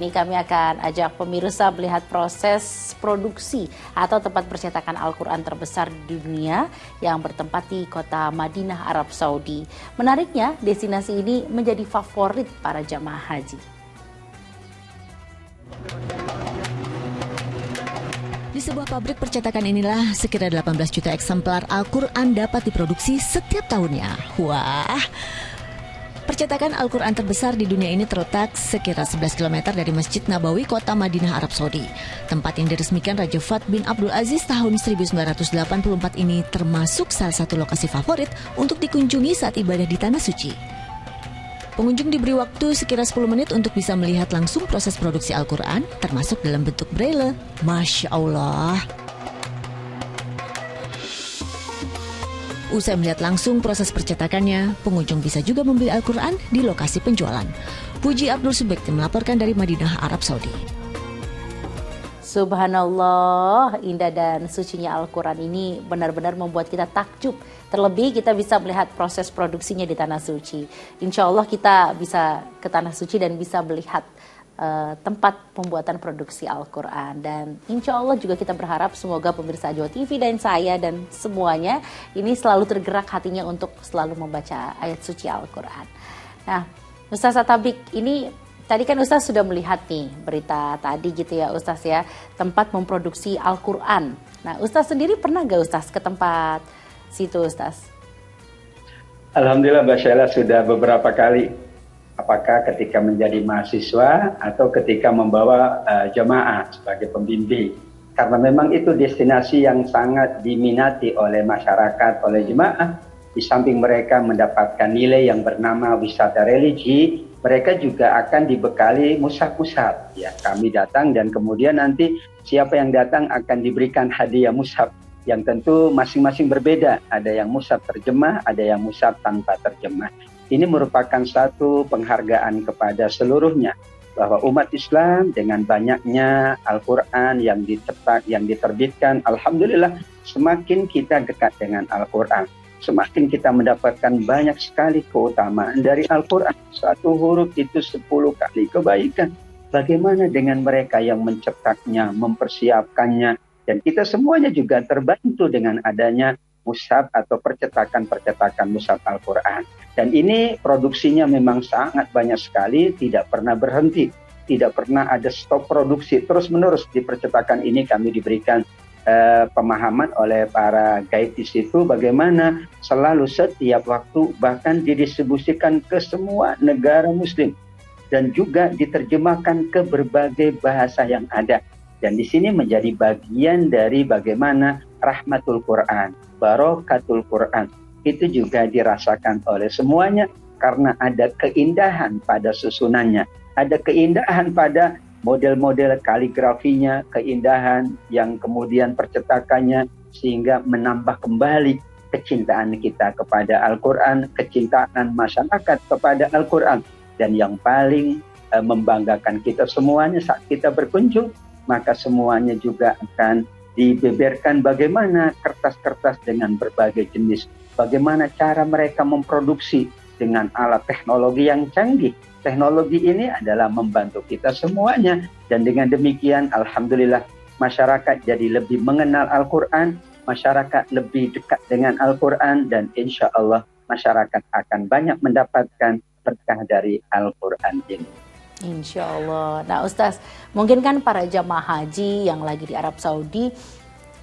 Ini kami akan ajak pemirsa melihat proses produksi atau tempat percetakan Al-Quran terbesar di dunia yang bertempat di kota Madinah, Arab Saudi. Menariknya, destinasi ini menjadi favorit para jamaah haji. Di sebuah pabrik percetakan inilah sekira 18 juta eksemplar Al-Quran dapat diproduksi setiap tahunnya. Wah! Percetakan Al-Quran terbesar di dunia ini terletak sekira 11 km dari Masjid Nabawi, kota Madinah, Arab Saudi. Tempat yang diresmikan Raja Fahd bin Abdul Aziz tahun 1984 ini termasuk salah satu lokasi favorit untuk dikunjungi saat ibadah di Tanah Suci. Pengunjung diberi waktu sekira 10 menit untuk bisa melihat langsung proses produksi Al-Quran, termasuk dalam bentuk braille. Masya Allah! Usai melihat langsung proses percetakannya, pengunjung bisa juga membeli Al-Quran di lokasi penjualan. Puji Abdul Subekti melaporkan dari Madinah, Arab Saudi. Subhanallah, indah dan sucinya Al-Quran ini benar-benar membuat kita takjub. Terlebih kita bisa melihat proses produksinya di Tanah Suci. Insya Allah kita bisa ke Tanah Suci dan bisa melihat tempat pembuatan produksi Al-Quran. Dan insya Allah juga kita berharap semoga pemirsa Jawa TV dan saya dan semuanya ini selalu tergerak hatinya untuk selalu membaca ayat suci Al-Quran. Nah, Ustaz Atabik, ini tadi kan Ustaz sudah melihat nih berita tadi gitu ya Ustaz ya, tempat memproduksi Al-Quran. Nah, Ustaz sendiri pernah gak Ustaz ke tempat situ Ustaz? Alhamdulillah Mbak Sheila sudah beberapa kali. Apakah ketika menjadi mahasiswa atau ketika membawa jemaah sebagai pembimbing. Karena memang itu destinasi yang sangat diminati oleh masyarakat, oleh jemaah. Di samping mereka mendapatkan nilai yang bernama wisata religi, mereka juga akan dibekali mushaf-mushaf. Ya, kami datang dan kemudian nanti siapa yang datang akan diberikan hadiah mushaf yang tentu masing-masing berbeda. Ada yang mushaf terjemah, ada yang mushaf tanpa terjemah. Ini merupakan satu penghargaan kepada seluruhnya bahwa umat Islam dengan banyaknya Al-Quran yang dicetak, yang diterbitkan, alhamdulillah semakin kita dekat dengan Al-Quran, semakin kita mendapatkan banyak sekali keutamaan dari Al-Quran. Satu huruf itu 10 kali kebaikan. Bagaimana dengan mereka yang mencetaknya, mempersiapkannya, dan kita semuanya juga terbantu dengan adanya mushaf atau percetakan mushaf Al-Quran. Dan ini produksinya memang sangat banyak sekali, tidak pernah berhenti, tidak pernah ada stop produksi, terus-menerus di percetakan ini kami diberikan pemahaman oleh para guide di situ bagaimana selalu setiap waktu bahkan didistribusikan ke semua negara muslim dan juga diterjemahkan ke berbagai bahasa yang ada. Dan di sini menjadi bagian dari bagaimana rahmatul Quran, barokatul Quran, itu juga dirasakan oleh semuanya karena ada keindahan pada susunannya, ada keindahan pada model-model kaligrafinya, keindahan yang kemudian percetakannya sehingga menambah kembali kecintaan kita kepada Al-Quran, kecintaan masyarakat kepada Al-Quran. Dan yang paling membanggakan kita semuanya saat kita berkunjung, maka semuanya juga akan dibeberkan bagaimana kertas-kertas dengan berbagai jenis, bagaimana cara mereka memproduksi dengan alat teknologi yang canggih. Teknologi ini adalah membantu kita semuanya. Dan dengan demikian, alhamdulillah, masyarakat jadi lebih mengenal Al-Quran, masyarakat lebih dekat dengan Al-Quran, dan insya Allah masyarakat akan banyak mendapatkan berkah dari Al-Quran ini. Insya Allah. Nah Ustaz, mungkin kan para jamaah haji yang lagi di Arab Saudi,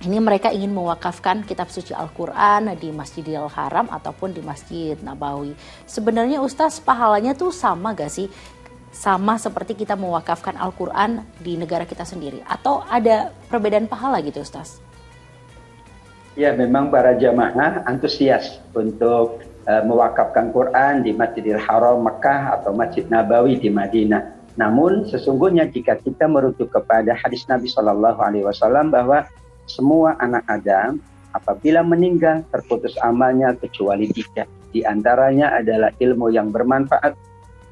ini mereka ingin mewakafkan kitab suci Al-Quran di Masjidil Haram ataupun di Masjid Nabawi. Sebenarnya Ustaz, pahalanya tuh sama gak sih? Sama seperti kita mewakafkan Al-Quran di negara kita sendiri? Atau ada perbedaan pahala gitu Ustaz? Ya, memang para jamaah antusias untuk mewakafkan Quran di Masjidil Haram Mekah atau Masjid Nabawi di Madinah. Namun sesungguhnya jika kita merujuk kepada hadis Nabi SAW bahwa semua anak Adam apabila meninggal terputus amalnya kecuali 3. Di antaranya adalah ilmu yang bermanfaat,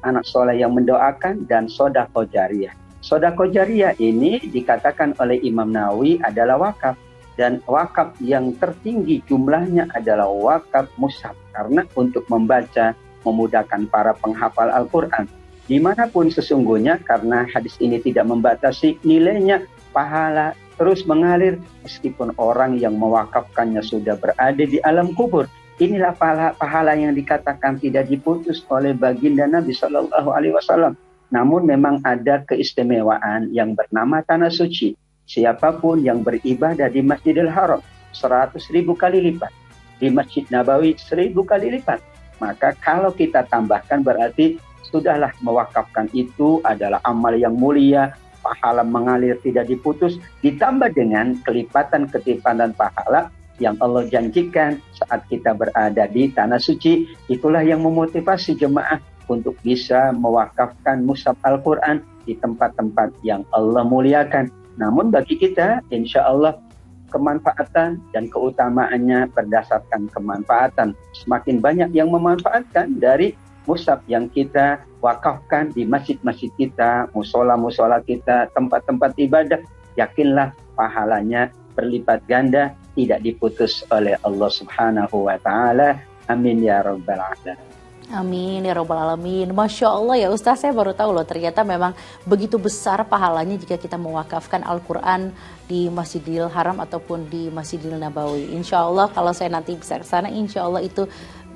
anak soleh yang mendoakan, dan sodaqah jariyah. Sodaqah jariyah ini dikatakan oleh Imam Nawawi adalah wakaf. Dan wakaf yang tertinggi jumlahnya adalah wakaf mushaf. Karena untuk membaca memudahkan para penghafal Al-Quran. Dimanapun sesungguhnya, karena hadis ini tidak membatasi nilainya, pahala terus mengalir meskipun orang yang mewakafkannya sudah berada di alam kubur. Inilah pahala yang dikatakan tidak diputus oleh baginda Nabi Shallallahu Alaihi Wasallam. Namun memang ada keistimewaan yang bernama tanah suci. Siapapun yang beribadah di Masjidil Haram 100.000 kali lipat, di Masjid Nabawi 1.000 kali lipat, maka kalau kita tambahkan berarti sudahlah mewakafkan itu adalah amal yang mulia, pahala mengalir tidak diputus, ditambah dengan kelipatan-kelipatan pahala yang Allah janjikan saat kita berada di tanah suci. Itulah yang memotivasi jemaah untuk bisa mewakafkan mushaf Al-Quran di tempat-tempat yang Allah muliakan. Namun bagi kita, insya Allah kemanfaatan dan keutamaannya berdasarkan kemanfaatan. Semakin banyak yang memanfaatkan dari mushaf yang kita wakafkan di masjid-masjid kita, musola-musola kita, tempat-tempat ibadah, yakinlah pahalanya berlipat ganda, tidak diputus oleh Allah Subhanahu wa Ta'ala. Amin ya Rabbal Alamin. Amin ya Rabbal Alamin. Masya Allah ya Ustaz, saya baru tahu loh ternyata memang begitu besar pahalanya jika kita mewakafkan Al-Quran di Masjidil Haram ataupun di Masjidil Nabawi. Insya Allah kalau saya nanti bisa ke sana, insya Allah itu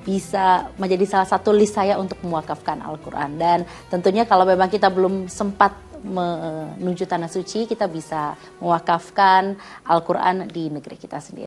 bisa menjadi salah satu list saya untuk mewakafkan Al-Quran. Dan tentunya kalau memang kita belum sempat menuju tanah suci, kita bisa mewakafkan Al-Quran di negeri kita sendiri.